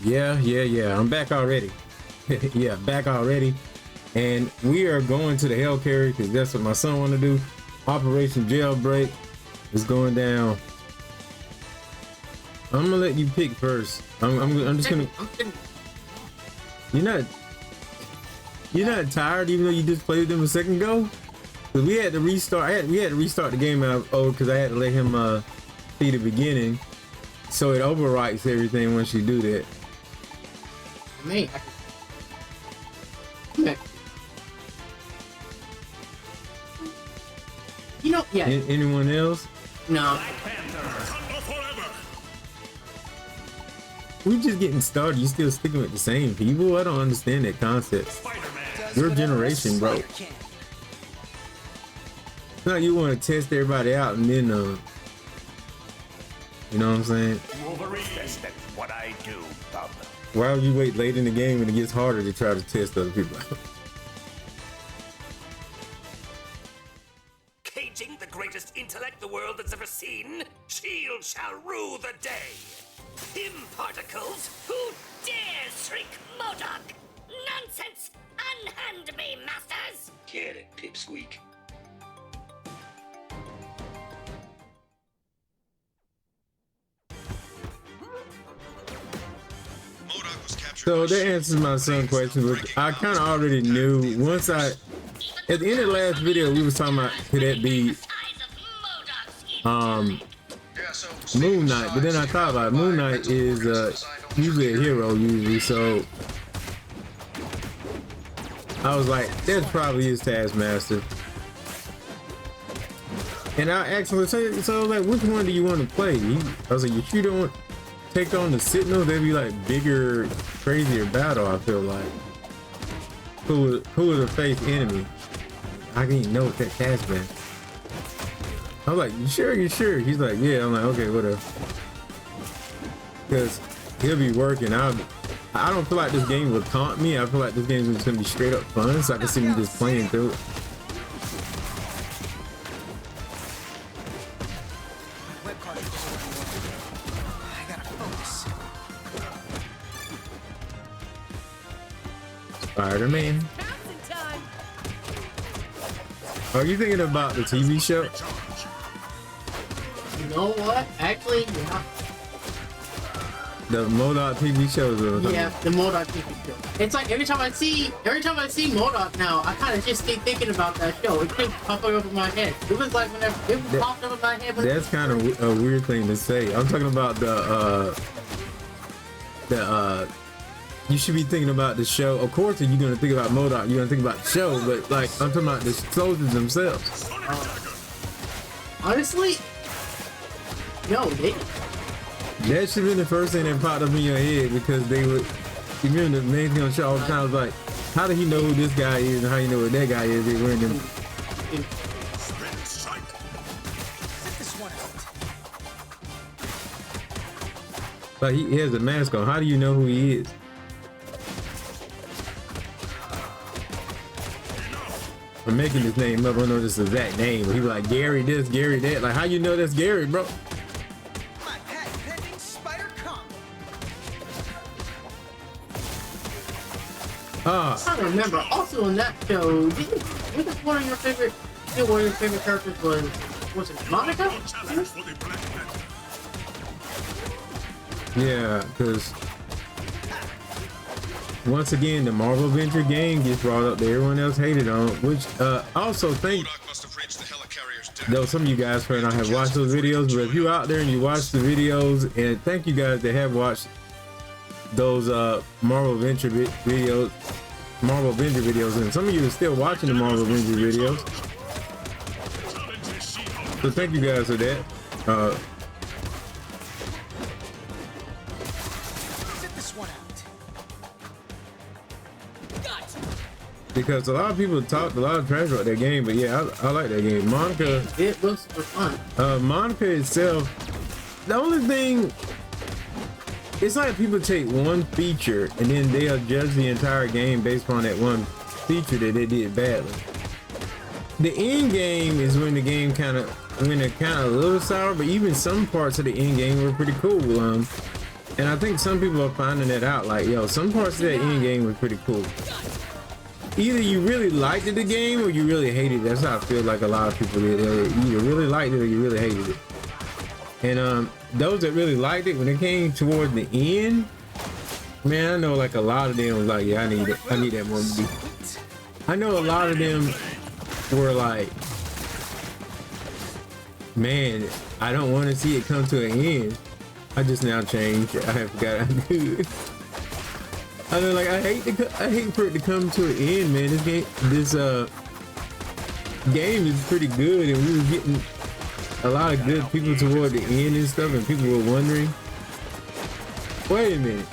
Yeah. I'm back already. Yeah, back already. And we are going to the hell carrier because that's what my son want to do. Operation Jailbreak is going down. I'm gonna let you pick first. I'm just gonna. You're not tired, even though you just played them a second ago. Cause we had to restart. We had to restart the game out. Oh, because I had to let him see the beginning, so it overwrites everything once you do that. Me. You know, yeah. Anyone else? No. We just getting started. You still sticking with the same people? I don't understand that concept. Your generation, bro. It's not you want to test everybody out and then, you know what I'm saying? That's what I do, Bob. Why would you wait late in the game when it gets harder to try to test other people out? Caging the greatest intellect the world has ever seen, Shield shall rue the day. Pim particles, who dares shrink MODOK? Nonsense! Unhand me, masters! Get it, pipsqueak. So that answers my son's question, which I kind of already knew. Once at the end of the last video, we was talking about could that be Moon Knight, but then I thought about it. Moon Knight is usually a hero usually, so I was like, that probably is Taskmaster. And I asked him, so like, which one do you want to play? I was like, if you don't take on the Sentinels, they'd be like bigger, crazier battle. I feel like who was a face enemy. I didn't know that Taskmaster. I was like, you sure? He's like, yeah. I'm like, okay, whatever. Because he'll be working. I don't feel like this game will taunt me. I feel like this game is just gonna be straight up fun, so I can see me just playing through it. Spider-Man. Are you thinking about the TV show? You know what? Actually, yeah. The MODOK TV shows. Yeah, the MODOK TV show. It's like every time I see MODOK now, I kind of just keep thinking about that show. It keeps popping up in my head. It was like whenever it popped up in my head. That's kind of a weird thing to say. I'm talking about the you should be thinking about the show. Of course, if you're gonna think about MODOK, you're gonna think about the show. But like, I'm talking about the soldiers themselves. Honestly, no, that should be the first thing that popped up in your head, because they would. You remember the main thing on the show all the time was like, how do he know who this guy is and how you know what that guy is? They wearing them. Like he has a mask on. How do you know who he is? I'm making this name up. I don't know this exact name, but he was like Gary this, Gary that. Like, how you know that's Gary, bro? I don't remember. Also on that show, was one of your favorite characters was it Monica? Yeah, because once again, the Marvel Venture game gets brought up that everyone else hated on, which also think though some of you guys probably not have watched those videos, but if you out there and you watch the videos, and thank you guys that have watched those Marvel Venture videos, and some of you are still watching the Marvel Venture videos, so thank you guys for that. Because a lot of people talked a lot of trash about that game, but yeah, I like that game. Monica, it looks super fun. Monica itself, the only thing, it's like people take one feature and then they'll judge the entire game based on that one feature that they did badly. The end game is when the game kind of went a little sour, but even some parts of the end game were pretty cool. And I think some people are finding that out. Like, yo, some parts of that end game was pretty cool. Either you really liked the game or you really hated it. That's how I feel like a lot of people did. They either really liked it or you really hated it. And those that really liked it, when it came towards the end, man, I know like a lot of them was like, yeah, I need it. I need that more movie. I know a lot of them were like, man, I don't want to see it come to an end. I just now changed. I have forgot I do. I know, like, I hate for it to come to an end, man. This game is pretty good, and we were getting a lot of good people toward the end and stuff, and people were wondering, wait a minute,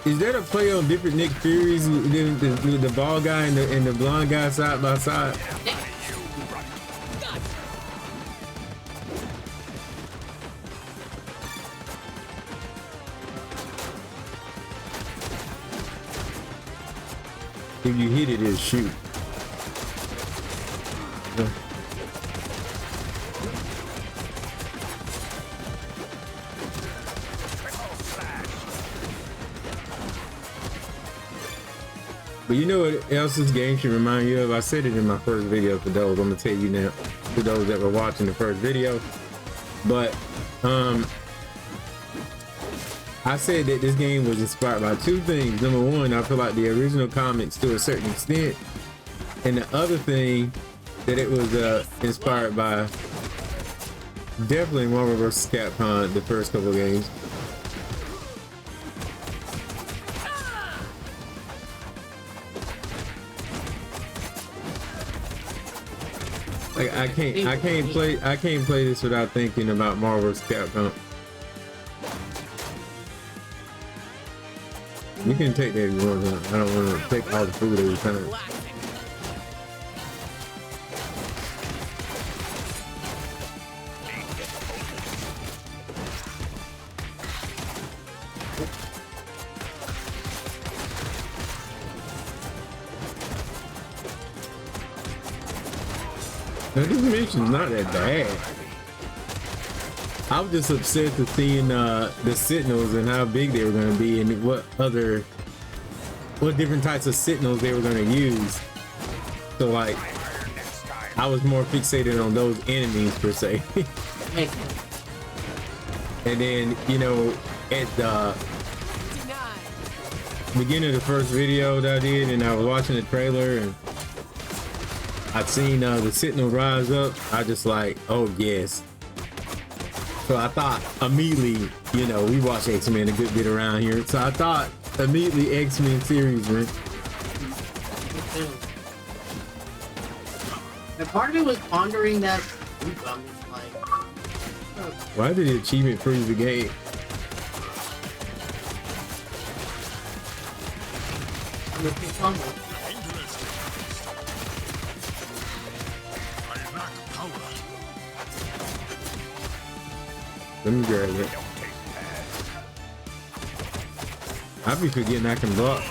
is that a play on different Nick Furies with the bald guy and the blonde guy side by side? If you hit it, it'll shoot. But you know what else this game should remind you of? I said it in my first video for those. I'm gonna tell you now, for those that were watching the first video. But I said that this game was inspired by two things. Number one, I feel like the original comics to a certain extent, and the other thing that it was inspired by, definitely Marvel vs. Capcom, the first couple of games. Like I can't play this without thinking about Marvel vs. Capcom. You can take that if you want. I don't want to take all the food every time. Now, this mission's not that bad. I was just upset to seeing the Sentinels and how big they were going to be and what different types of Sentinels they were going to use. So like, I was more fixated on those enemies per se. And then, you know, at the beginning of the first video that I did, and I was watching the trailer and I'd seen the Sentinel rise up, I just like, oh yes. So I thought immediately, you know, we watch X-Men a good bit around here. So I thought immediately X-Men series, man. And part of it was pondering that. Why did the achievement freeze the game? Let me grab it. I be forgetting I can block.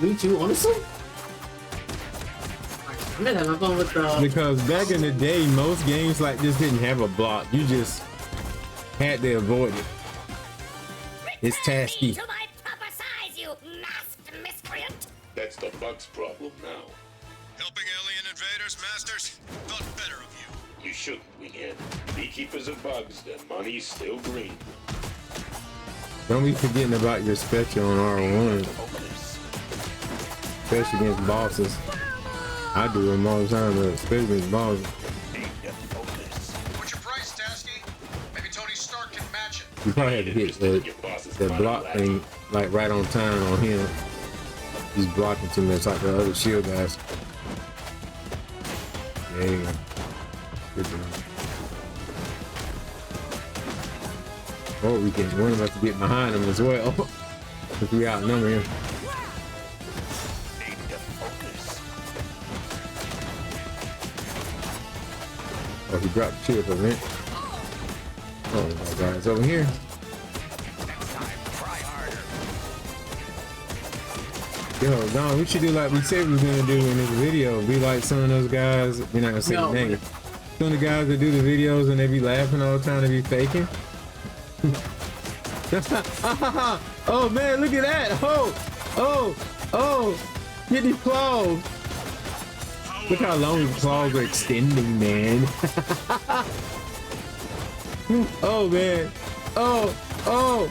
Me too, honestly. I'm gonna have fun with the. Because back in the day, most games like this didn't have a block. You just had to avoid it. It's tasky. To my proper size, you masked miscreant. That's the bug's problem now. Helping alien invaders, Masters? Thought better of you. You shouldn't, Winghead. Beekeepers of bugs, their money's still green. Don't be forgetting about your special on R1. Especially against bosses. I do them all the time, but especially against bosses. What's your price, Tasky? Maybe Tony Stark can match it. You probably have to hit that block thing like right on time on him. He's blocking too much like the other shield guys. There you go. Good job. Oh, we can. One of us to get behind him as well. If we outnumber him. Oh, he dropped the shield for a minute. Oh my God, it's over here. Yo, Don, we should do like we said we were gonna do in this video. Be like some of those guys. We're not gonna say the name. Some of the guys that do the videos and they be laughing all the time, they be faking. Oh man, look at that. Oh, get these claws. Look how long his claws are extending, man. Oh man. Oh.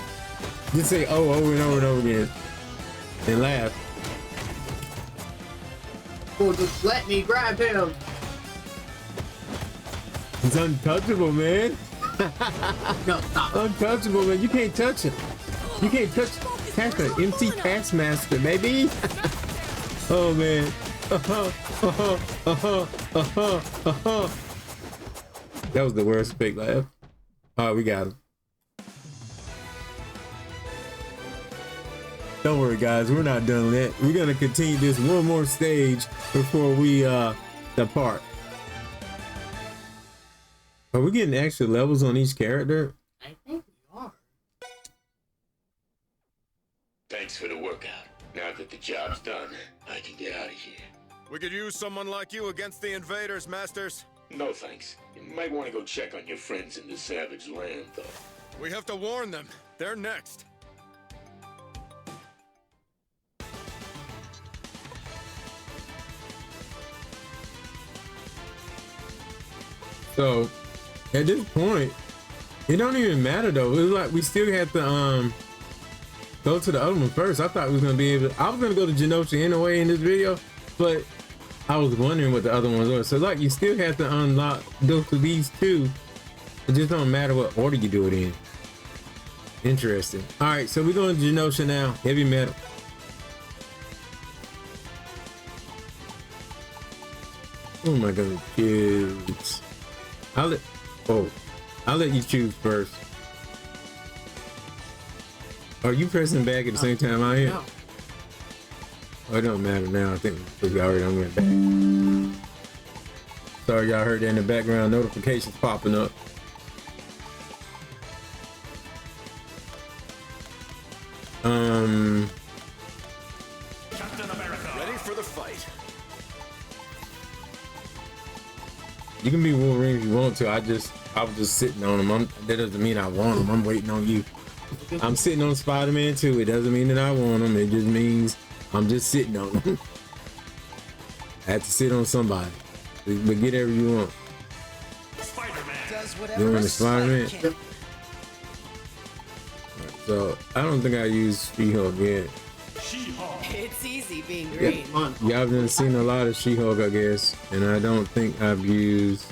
Just say oh over and over and over again. And laugh. Oh, just let me grab him. He's untouchable, man. No, stop. Untouchable, man. You can't touch him. You can't touch Tasker. MC TaskMaster, baby. Oh man. That was the worst fake laugh. Oh, we got him. Don't worry, guys. We're not done yet. We're gonna continue this one more stage before we depart. Are we getting extra levels on each character? I think we are. Thanks for the workout. Now that the job's done, I can get out of here. We could use someone like you against the invaders, Masters. No thanks. You might want to go check on your friends in the savage land, though. We have to warn them. They're next. So at this point, it don't even matter though. It's like we still have to go to the other one first. I thought we was gonna be able to, I was gonna go to Genosha anyway in this video, but I was wondering what the other ones were. So like you still have to unlock go to these two. It just don't matter what order you do it in. Interesting. All right, so we're going to Genosha now. Heavy metal. Oh my god, kids. I'll let you choose first. Are you pressing back at the same time I am? No. Oh, it don't matter now. I think we already done went back. Sorry y'all heard that in the background, notifications popping up. Captain America. Ready for the fight. You can be Wolverine if you want to. I was just sitting on him. That doesn't mean I want him. I'm waiting on you. I'm sitting on Spider-Man too. It doesn't mean that I want him. It just means I'm just sitting on him. I had to sit on somebody. But get whatever you want. Spider-Man. You want the Spider-Man? So I don't think I used She-Hulk yet. It's easy being Yep. green. Y'all have been seen a lot of She-Hulk, I guess, and I don't think I've used.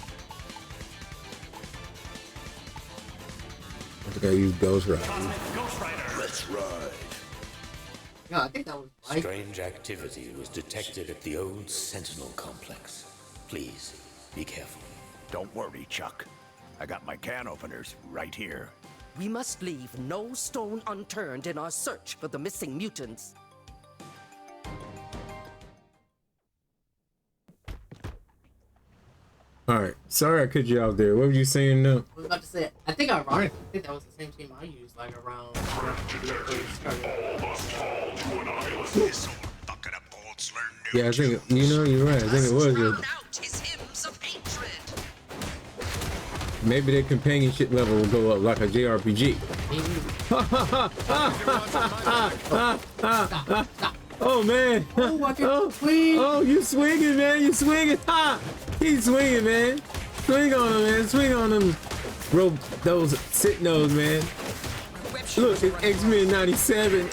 I think I used Ghost Rider. Ghost Rider. Let's ride. No, I think that was right. Strange activity was detected at the old Sentinel complex. Please, be careful. Don't worry, Chuck. I got my can openers right here. We must leave no stone unturned in our search for the missing mutants. All right, sorry I cut you out there. What were you saying now? I was about to say, I think ironically, I think that was the same team I used like around. Yeah, I think you're right. I think it was. Maybe their companionship level will go up like a JRPG. Oh man! Oh, you swinging, man! You swinging! Ha! He's swinging, man! Swing on him, man! Swing on him! Rope those sit nose, man! Look, it's X-Men '97.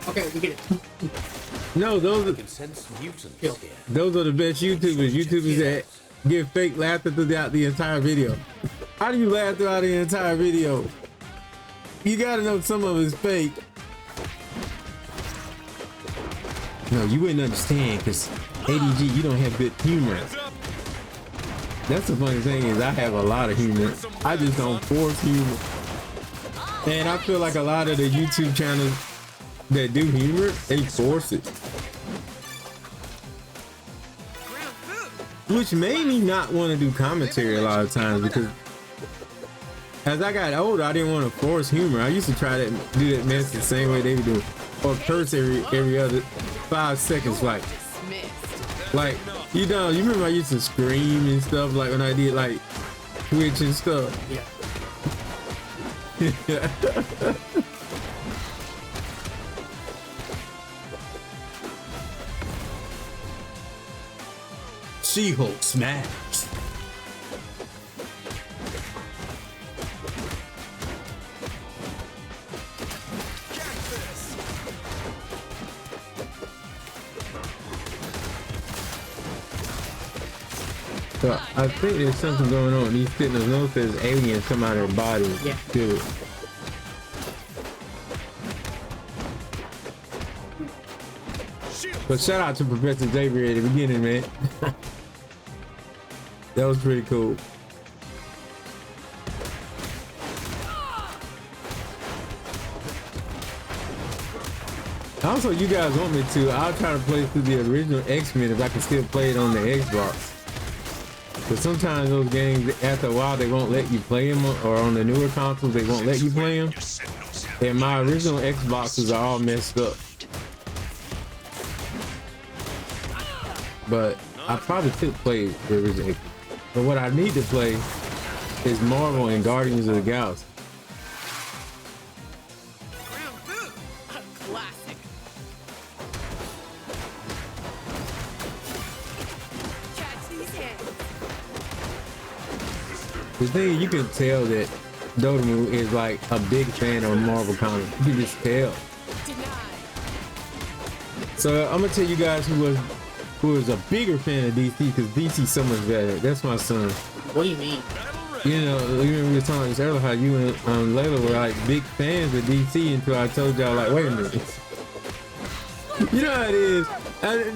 Okay, we get it. No, those are the best YouTubers. YouTubers that give fake laughter throughout the entire video. How do you laugh throughout the entire video? You gotta know some of it's fake. No, you wouldn't understand because ADG, you don't have good humor. That's the funny thing is I have a lot of humor. I just don't force humor. And I feel like a lot of the YouTube channels that do humor, they force it. Which made me not want to do commentary a lot of times because as I got older, I didn't want to force humor. I used to try to do that mess the same way they would do, or curse every other 5 seconds, like you know, you remember I used to scream and stuff like when I did like Twitch and stuff. Yeah. She-Hulk smash. So I think there's something going on. These Sentinels notice there's aliens come out of their body. Yeah. Too. But shout out to Professor Xavier at the beginning, man. That was pretty cool. Also, you guys want me to, I'll try to play through the original X-Men if I can still play it on the Xbox. But sometimes those games, after a while, they won't let you play them, or on the newer consoles, they won't let you play them. And my original Xboxes are all messed up. But I probably could play the original. But what I need to play is Marvel and Guardians of the Galaxy. Classic. The thing, you can tell that Dodomu is like a big fan of Marvel comics. You can just tell. So I'm gonna tell you guys who was a bigger fan of DC, because DC's so much better. That's my son. What do you mean? You know, you remember we were talking this earlier how you and Layla were like big fans of DC until I told y'all like, wait a minute. You know how it is.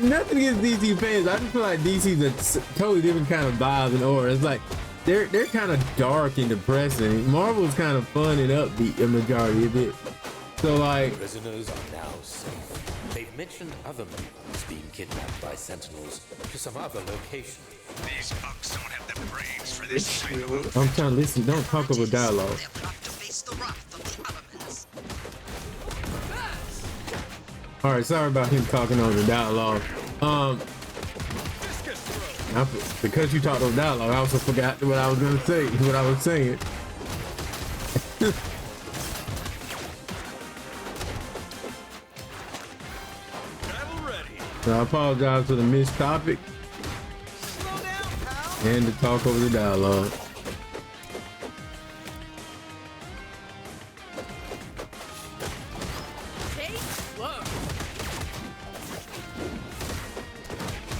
Nothing against DC fans. I just feel like DC's a totally different kind of vibe and aura. It's like they're kind of dark and depressing. Marvel's kind of fun and upbeat, a majority of it. So like, Prisoners are now safe. They've mentioned other mutants being kidnapped by Sentinels to some other location. These fucks don't have the brains for this kind of I'm trying to listen. Don't talk over dialogue. All right, sorry about him talking over the dialogue. Because you talked over dialogue, I also forgot what I was gonna say. What I was saying. So I apologize for the missed topic and to talk over the dialogue.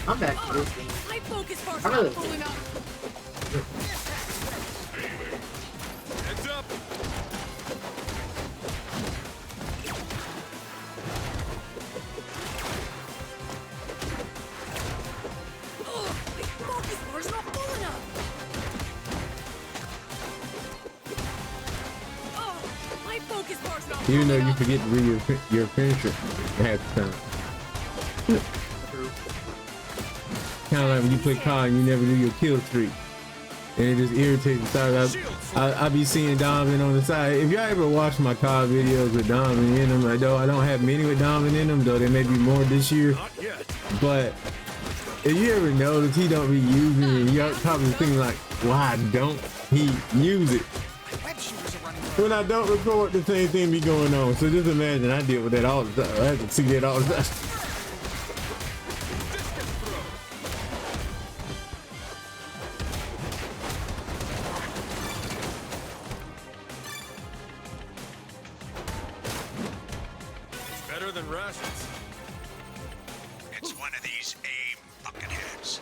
I'm back to this game. My focus I really pulling up. Heads up. Even though you forget to read your finisher half the time. Kind of like when you play COD and you never do your kill streak. And it just irritates the side. I be seeing Donovan on the side. If y'all ever watch my COD videos with Donovan in them, I don't have many with Donovan in them, though there may be more this year. But if you ever notice he don't be using it, you're probably thinking like, why don't he use it? When I don't record, the same thing be going on. So just imagine I deal with that all the time. I have to see that all the time. It's better than rations. It's one of these aim bucketheads.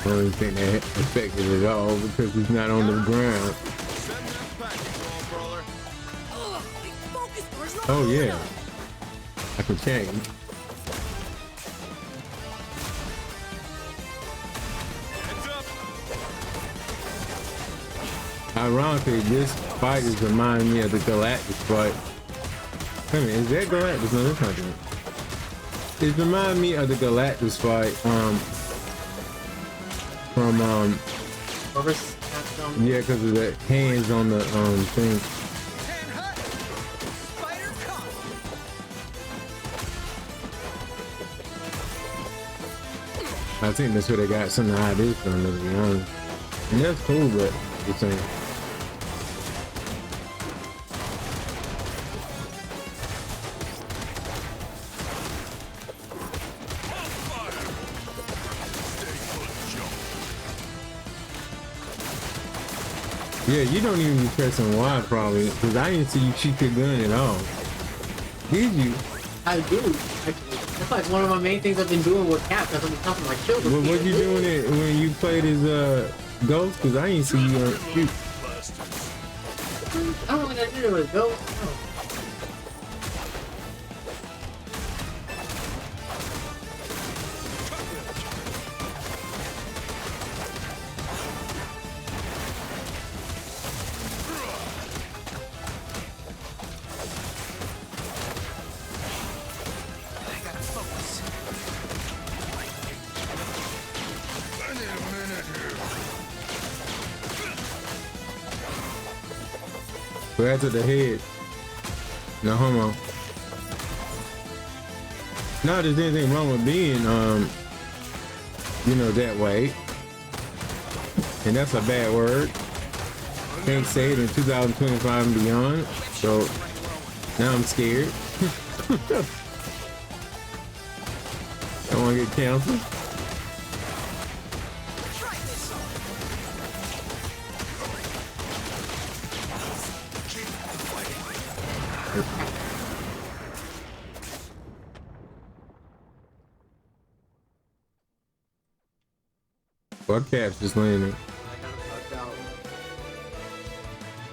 I don't think that affected it at all because he's not on the ground. Oh yeah, I can change. Ironically, this fight is reminding me of the Galactus fight. Wait a minute, is that Galactus? No, that's not good. It reminds me of the Galactus fight, from Reverse Capcom. yeah, because of the hands on the thing. I think that's where they got some ideas from, to be honest. And that's cool, but it's saying. Yeah, you don't even be pressing Y probably, because I didn't see you shoot your gun at all. Did you? I do. That's like one of my main things I've been doing with Cap. That's what I'm talking to my children. Well, what you doing it when you played as Ghost? Because I didn't see you shoot. I don't think I did it with Ghost. No. Right to the head. No homo. Not there's anything wrong with being, you know, that way. And that's a bad word. Can't say it in 2025 and beyond. So now I'm scared. I want to get canceled. What Cap's just landed.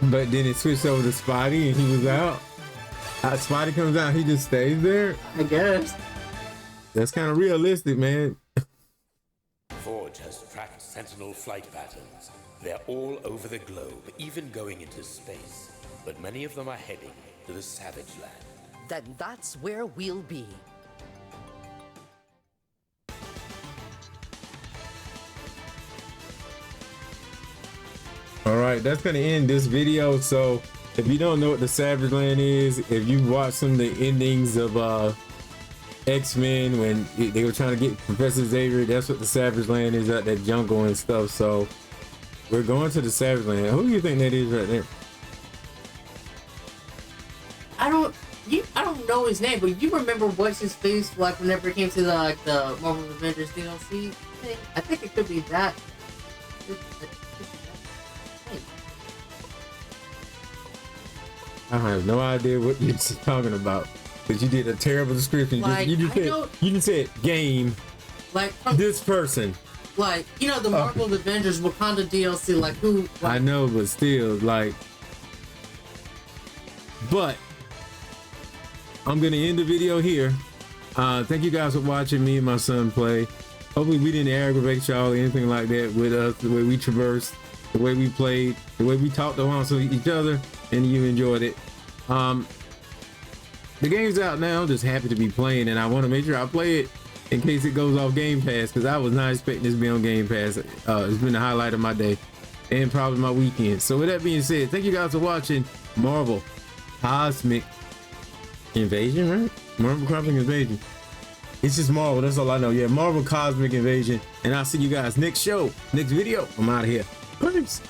But then it switched over to Spotty and he was out. Spotty comes out, he just stays there. I guess. That's kind of realistic, man. Forge has tracked Sentinel flight patterns. They're all over the globe, even going into space. But many of them are heading to the Savage Land. Then that's where we'll be. All right, that's gonna end this video. So if you don't know what the Savage Land is, if you watched some of the endings of X-Men when they were trying to get Professor Xavier, that's what the Savage Land is, out that jungle and stuff. So we're going to the Savage Land. Who do you think that is right there? I don't know his name, but you remember what's his face like whenever it came to the Marvel Avengers DLC thing? I think it could be that. I have no idea what you're talking about, because you did a terrible description. Like, you just said game. Like this person. Like, you know, the Marvel Avengers Wakanda DLC. Like who? Like, I know, but still, like. But I'm gonna end the video here. Thank you guys for watching me and my son play. Hopefully we didn't aggravate y'all or anything like that with us, the way we traversed, the way we played, the way we talked amongst each other, and you enjoyed it. The game's out now, just happy to be playing, and I want to make sure I play it in case it goes off Game Pass, because I was not expecting this to be on Game Pass. It's been the highlight of my day and probably my weekend. So with that being said, thank you guys for watching Marvel Cosmic Invasion, right? Marvel Cosmic Invasion. It's just Marvel, that's all I know. Yeah, Marvel Cosmic Invasion. And I'll see you guys next show, next video. I'm out of here. Peace.